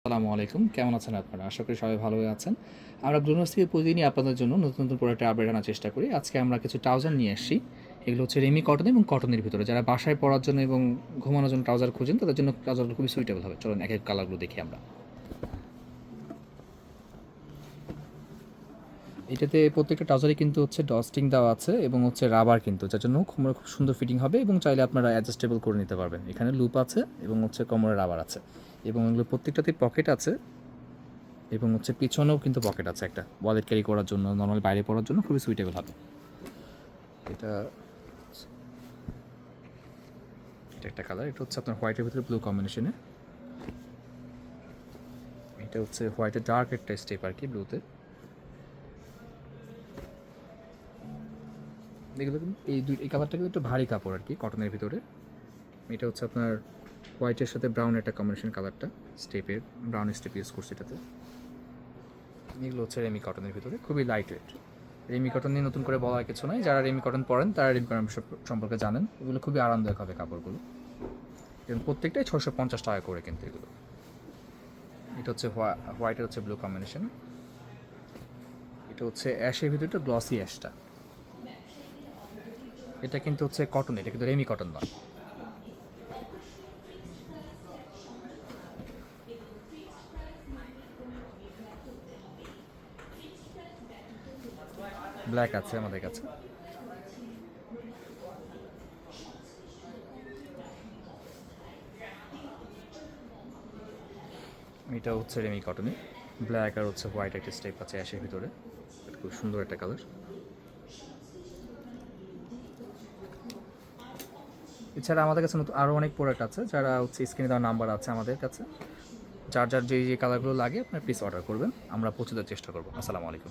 আসসালামু আলাইকুম। কেমন আছেন আপনারা? আশা করি সবাই ভালোই আছেন। আমরা ব্লুনোস থেকে প্রতিদিনই আপনাদের জন্য নতুন, নতুন প্রোডাক্টের আপডেট আনার চেষ্টা করি। আজকে আমরা কিছু ট্রাউজার নিয়ে এসেছি। এগুলো হচ্ছে রেমি কটন এবং কটনের ভিতরে। যারা বাসায় পরার জন্য এবং ঘুমানোর জন্য ট্রাউজার খোঁজেন, তাদের জন্য ট্রাউজারগুলো খুবই সুইটেবল হবে। চলুন এক, এক কালারগুলো দেখি আমরা। এটাতে প্রত্যেকটা ট্রাউজারই কিন্তু হচ্ছে ডস্টিং দেওয়া আছে এবং হচ্ছে রাবার কিন্তু, যার জন্য কোমরে খুব সুন্দর ফিটিং হবে এবং চাইলে আপনারা অ্যাডজাস্টেবল করে নিতে পারবেন। এখানে লুপ আছে এবং হচ্ছে কোমরে রাবার আছে এবং এগুলো প্রত্যেকটাতেই পকেট আছে এবং হচ্ছে পিছনেও কিন্তু পকেট আছে একটা, ওয়ালেট ক্যারি করার জন্য, নর্মাল বাইরে পড়ার জন্য খুবই সুইটেবল হবে। এটা এটা একটা কালার, এটা হচ্ছে আপনার হোয়াইটের ভিতরে ব্লু কম্বিনেশনে। এটা হচ্ছে হোয়াইটের ডার্ক একটা স্টেপ আর কি ব্লুতে। এগুলো কিন্তু এই কালারটা কিন্তু একটু ভারী কাপড় আর কি, কটনের ভিতরে। এটা হচ্ছে আপনার হোয়াইটের সাথে ব্রাউন একটা কম্বিনেশন কালারটা, স্টেপের ব্রাউন স্টেপ ইউজ করছে এটাতে। এগুলো হচ্ছে রেমি কটনের ভিতরে, খুবই লাইট ওয়েট। রেমি কটন নিয়ে নতুন করে বলার কিছু নয়, যারা রেমি কটন পরেন তারা রেমি কটন সম্পর্কে জানেন। এগুলো খুবই আরামদায়ক হবে কাপড়গুলো এবং প্রত্যেকটাই 650 টাকা করে কিন্তু এগুলো। এটা হচ্ছে হোয়াইটের হচ্ছে ব্লু কম্বিনেশন। এটা হচ্ছে অ্যাশের ভিতরে গ্লসি অ্যাশটা। এটা কিন্তু হচ্ছে কটন, এটা কিন্তু রেমি কটন নয়। ব্ল্যাক আছে আমাদের কাছে। এটা হচ্ছে রেমি কটনে, ব্ল্যাক আর হচ্ছে হোয়াইট একটা স্টেপ আছে অ্যাশের ভিতরে। খুব সুন্দর একটা কালার। এছাড়া আমাদের কাছে নতুন আরও অনেক প্রোডাক্ট আছে, যারা হচ্ছে স্ক্রিনে দেওয়ার নাম্বার আছে আমাদের কাছে। যার যার যে কালারগুলো লাগে আপনার প্লিজ অর্ডার করবেন, আমরা পৌঁছে দেওয়ার চেষ্টা করবো। আসসালামু আলাইকুম।